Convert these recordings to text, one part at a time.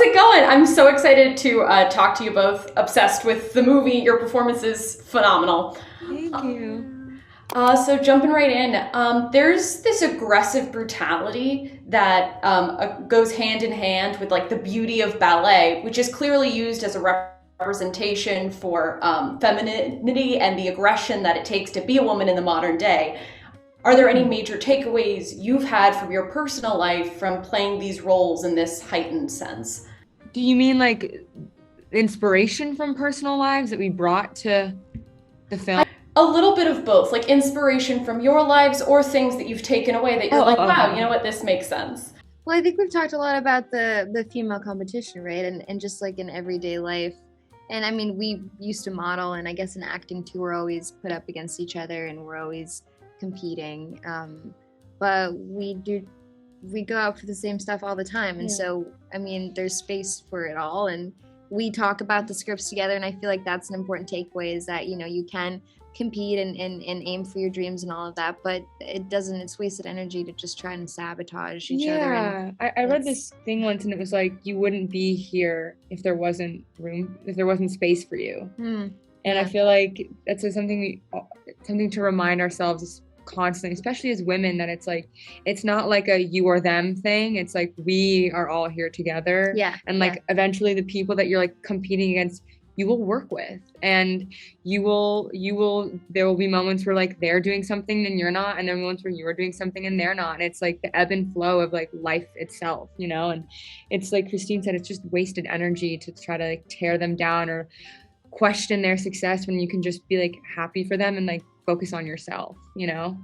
it going? I'm so excited to talk to you both. Obsessed with the movie. Your performance is phenomenal. Thank you. So jumping right in, there's this aggressive brutality that goes hand in hand with like the beauty of ballet, which is clearly used as a representation for femininity and the aggression that it takes to be a woman in the modern day. Are there any major takeaways you've had from your personal life from playing these roles in this heightened sense? Do you mean like inspiration from personal lives that we brought to the film? A little bit of both, like inspiration from your lives or things that you've taken away that you're wow, you know what, this makes sense. Well, I think we've talked a lot about the female competition, right? And just like in everyday life. And I mean, we used to model, and I guess in acting too, we're always put up against each other and we're always competing. But we go out for the same stuff all the time. And so, I mean, there's space for it all. And we talk about the scripts together. And I feel like that's an important takeaway, is that, you know, you can compete and aim for your dreams and all of that, but it's wasted energy to just try and sabotage each other. Yeah, I read this thing once, and it was like, you wouldn't be here if there wasn't space for you. And I feel like that's something to remind ourselves constantly, especially as women, that it's like, it's not like a you or them thing. It's like, we are all here together. And like eventually the people that you're like competing against, you will work with, and there will be moments where like they're doing something and you're not, and there are moments where you're doing something and they're not. And it's like the ebb and flow of like life itself, you know. And it's like Kristine said, it's just wasted energy to try to like tear them down or question their success when you can just be like happy for them and like focus on yourself, you know.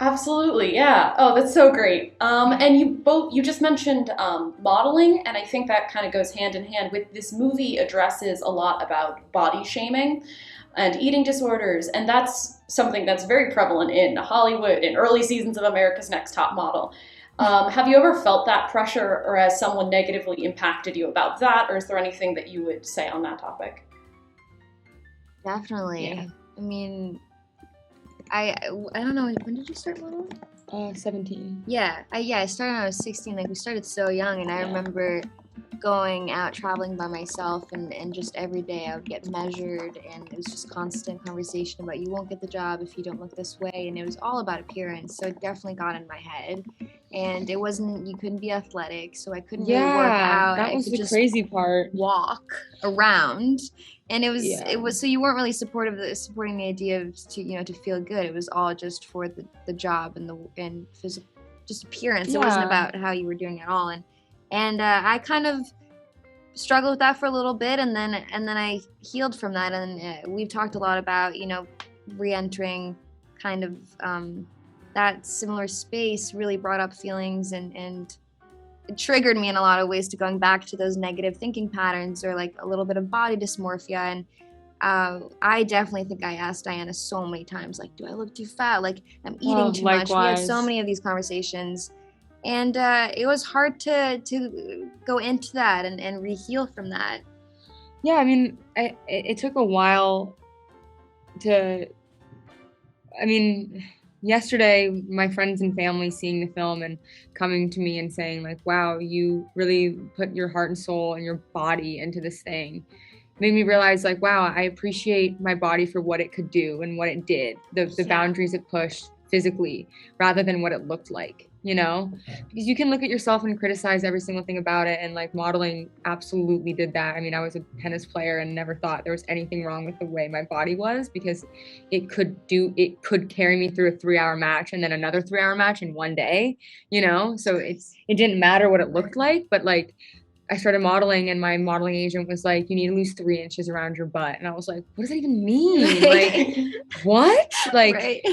Absolutely, yeah. Oh, that's so great. And you just mentioned modeling, and I think that kind of goes hand in hand with this movie. Addresses a lot about body shaming and eating disorders, and that's something that's very prevalent in Hollywood in early seasons of America's Next Top Model. Have you ever felt that pressure, or has someone negatively impacted you about that, or is there anything that you would say on that topic? Definitely. I mean, I don't know, when did you start modeling? 17. I started when I was 16. Like, we started so young, and I remember going out traveling by myself, and just every day I would get measured, and it was just constant conversation about, you won't get the job if you don't look this way, and it was all about appearance. So it definitely got in my head, and it wasn't, you couldn't be athletic, so I couldn't really work out. That was the crazy part. Walk around. And it was so you weren't really supporting the idea of to feel good. It was all just for the job and physical, just appearance. It wasn't about how you were doing at all. And I kind of struggled with that for a little bit, and then I healed from that. And we've talked a lot about, you know, re-entering kind of that similar space really brought up feelings and it triggered me in a lot of ways to going back to those negative thinking patterns, or like a little bit of body dysmorphia. And I definitely think I asked Diana so many times, like, do I look too fat? Like, I'm eating too much. We had so many of these conversations, and it was hard to go into that and re-heal from that. Yeah, I mean, it took a while yesterday, my friends and family seeing the film and coming to me and saying like, wow, you really put your heart and soul and your body into this thing, made me realize like, wow, I appreciate my body for what it could do and what it did, the boundaries it pushed physically, rather than what it looked like, you know? Because you can look at yourself and criticize every single thing about it, and like modeling absolutely did that. I mean, I was a tennis player and never thought there was anything wrong with the way my body was, because it could carry me through a 3-hour match and then another 3-hour match in one day, you know? So it didn't matter what it looked like, but like I started modeling, and my modeling agent was like, you need to lose 3 inches around your butt. And I was like, what does that even mean? Like, what? Like,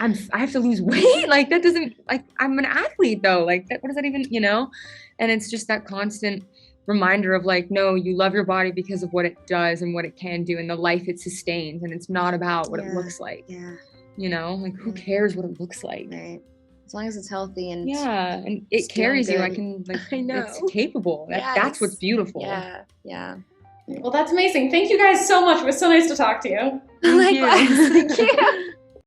I have to lose weight? Like, that doesn't, like, I'm an athlete though. Like, what does that even, you know? And it's just that constant reminder of like, no, you love your body because of what it does and what it can do and the life it sustains. And it's not about what it looks like. You know, like, who cares what it looks like? As long as it's healthy and and it carries you. I can, like, I know. It's capable. That's what's beautiful. Well, that's amazing. Thank you guys so much. It was so nice to talk to you. Likewise. Thank you.